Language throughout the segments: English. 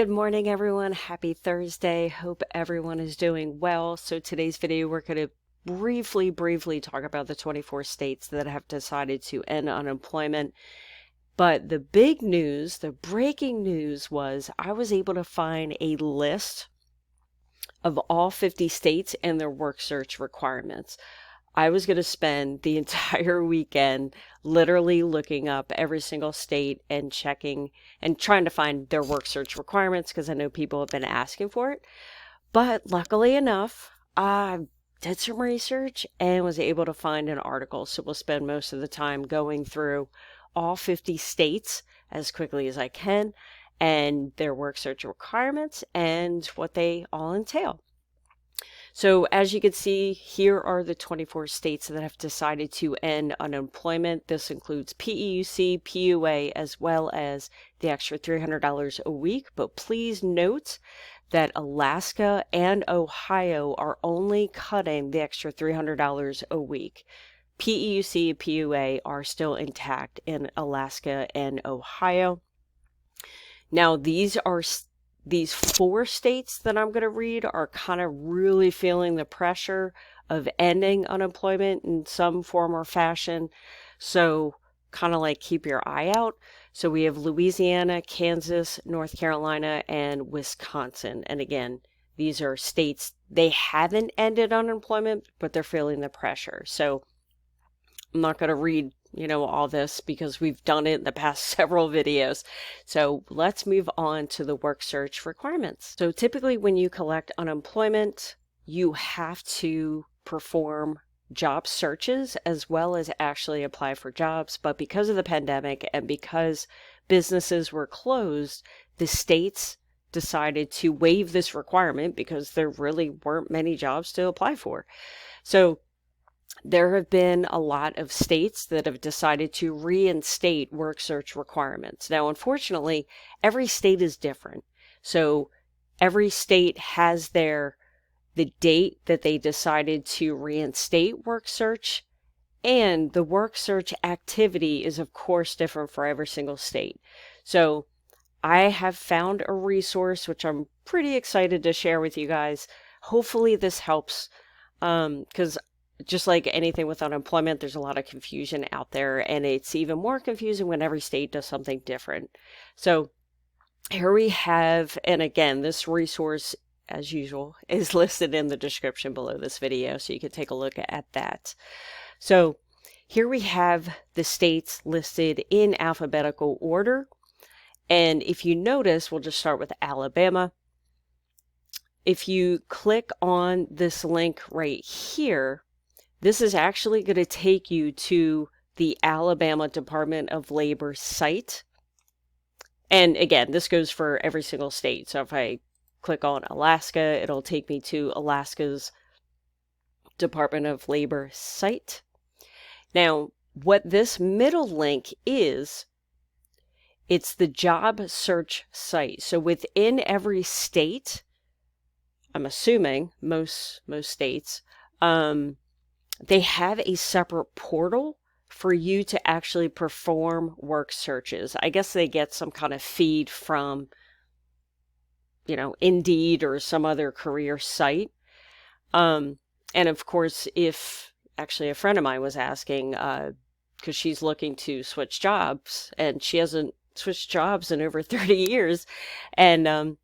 good morning, everyone. Happy Thursday. Hope everyone is doing well. So today's video, we're going to briefly talk about the 24 states that have decided to end unemployment. But the big news, the breaking news was I was able to find a list of all 50 states and their work search requirements. I was going to spend the entire weekend literally looking up every single state and checking and trying to find their work search requirements because I know people have been asking for it. But luckily enough, I did some research and was able to find an article. So we'll spend most of the time going through all 50 states as quickly as I can and their work search requirements and what they all entail. So as you can see, here are the 24 states that have decided to end unemployment. This includes PEUC, PUA, as well as the extra $300 a week. But please note that Alaska and Ohio are only cutting the extra $300 a week. PEUC and PUA are still intact in Alaska and Ohio. Now, these four states that I'm going to read are kind of really feeling the pressure of ending unemployment in some form or fashion. So kind of like keep your eye out. So we have Louisiana, Kansas, North Carolina, and Wisconsin. And again, these are states, they haven't ended unemployment, but they're feeling the pressure. So I'm not going to read all this because we've done it in the past several videos. So let's move on to the work search requirements. So typically when you collect unemployment, you have to perform job searches as well as actually apply for jobs. But because of the pandemic and because businesses were closed, the states decided to waive this requirement because there really weren't many jobs to apply for. So there have been a lot of states that have decided to reinstate work search requirements. Now, unfortunately, every state is different. So every state has the date that they decided to reinstate work search, and the work search activity is, of course, different for every single state. So I have found a resource, which I'm pretty excited to share with you guys. Hopefully this helps, because just like anything with unemployment, there's a lot of confusion out there, and it's even more confusing when every state does something different. So here we have, and again, this resource, as usual, is listed in the description below this video, so you can take a look at that. So here we have the states listed in alphabetical order. And if you notice, we'll just start with Alabama. If you click on this link right here, this is actually going to take you to the Alabama Department of Labor site. And again, this goes for every single state. So if I click on Alaska, it'll take me to Alaska's Department of Labor site. Now, what this middle link is, it's the job search site. So within every state, I'm assuming most states, they have a separate portal for you to actually perform work searches. I guess they get some kind of feed from, Indeed or some other career site. And of course, if actually a friend of mine was asking, because she's looking to switch jobs and she hasn't switched jobs in over 30 years. And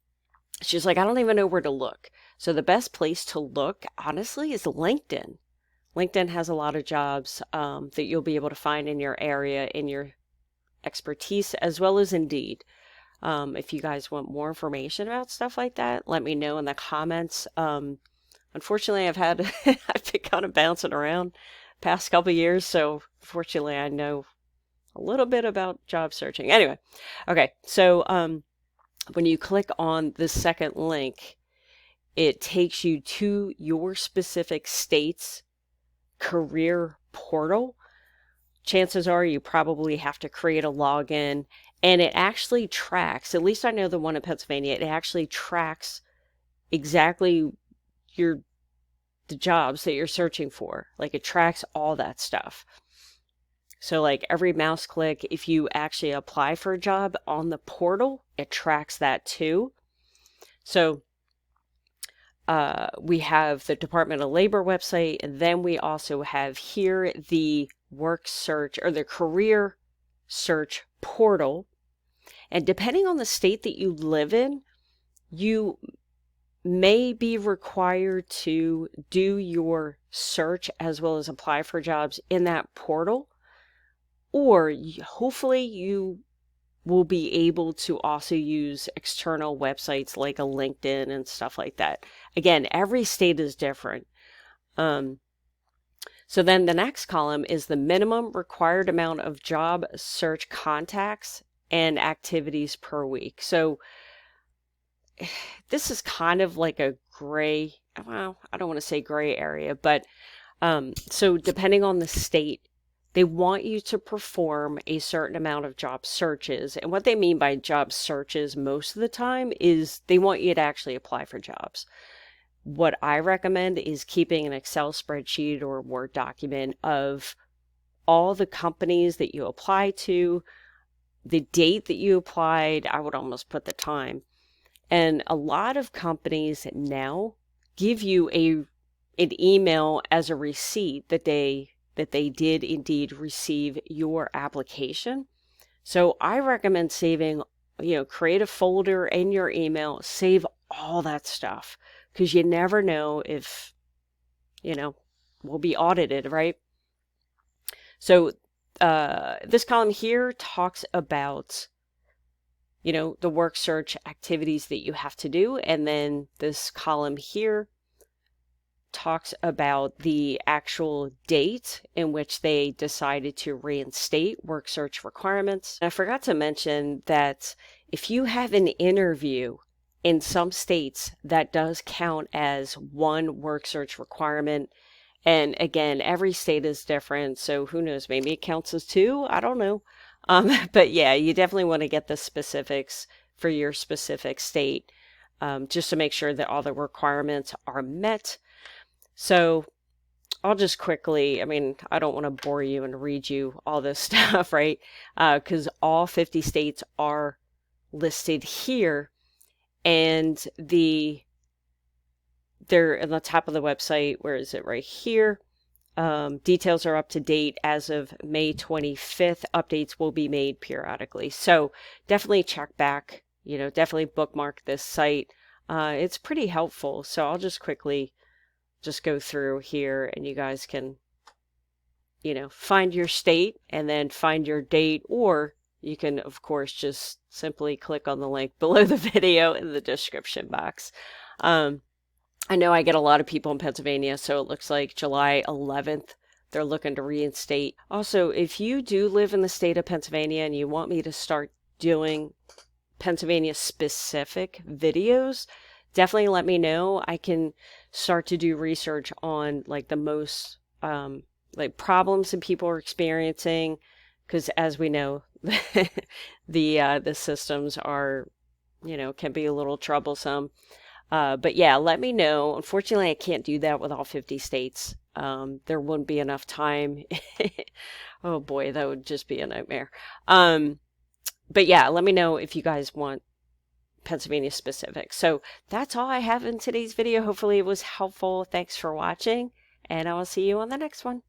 she's like, I don't even know where to look. So the best place to look, honestly, is LinkedIn. LinkedIn has a lot of jobs that you'll be able to find in your area, in your expertise, as well as Indeed. If you guys want more information about stuff like that, let me know in the comments. Unfortunately, I've been kind of bouncing around past couple years, so fortunately I know a little bit about job searching. Anyway, okay, so when you click on the second link, it takes you to your specific state's career portal. Chances are you probably have to create a login, and it actually tracks, at least I know the one in Pennsylvania, it actually tracks exactly the jobs that you're searching for. Like, it tracks all that stuff. So like every mouse click, if you actually apply for a job on the portal, it tracks that too. So we have the Department of Labor website, and then we also have here the work search or the career search portal. And depending on the state that you live in, you may be required to do your search as well as apply for jobs in that portal, or hopefully you will be able to also use external websites like a LinkedIn and stuff like that. Again, every state is different. So then the next column is the minimum required amount of job search contacts and activities per week. So this is kind of like a gray, well, I don't want to say gray area, but so depending on the state, they want you to perform a certain amount of job searches. And what they mean by job searches most of the time is they want you to actually apply for jobs. What I recommend is keeping an Excel spreadsheet or Word document of all the companies that you apply to, the date that you applied. I would almost put the time. And a lot of companies now give you an email as a receipt that they did indeed receive your application. So I recommend saving, create a folder in your email, save all that stuff, because you never know if, we'll be audited, right? So this column here talks about, the work search activities that you have to do. And then this column here talks about the actual date in which they decided to reinstate work search requirements. I forgot to mention that if you have an interview in some states, that does count as one work search requirement. And again, every state is different, so who knows, maybe it counts as two, I don't know. But yeah, you definitely want to get the specifics for your specific state, just to make sure that all the requirements are met. So I'll just quickly, I don't want to bore you and read you all this stuff, right? Because all 50 states are listed here, and they're at the top of the website. Where is it? Right here. Details are up to date as of May 25th. Updates will be made periodically. So definitely check back, definitely bookmark this site. It's pretty helpful. So I'll just quickly go through here, and you guys can, find your state and then find your date, or you can, of course, just simply click on the link below the video in the description box. I know I get a lot of people in Pennsylvania, so it looks like July 11th, they're looking to reinstate. Also, if you do live in the state of Pennsylvania and you want me to start doing Pennsylvania-specific videos, definitely let me know. I can start to do research on like the most problems that people are experiencing, because as we know, the systems are, can be a little troublesome. But yeah, let me know. Unfortunately, I can't do that with all 50 states. There wouldn't be enough time. Oh boy, that would just be a nightmare. But yeah, let me know if you guys want Pennsylvania specific. So that's all I have in today's video. Hopefully it was helpful. Thanks for watching, and I will see you on the next one.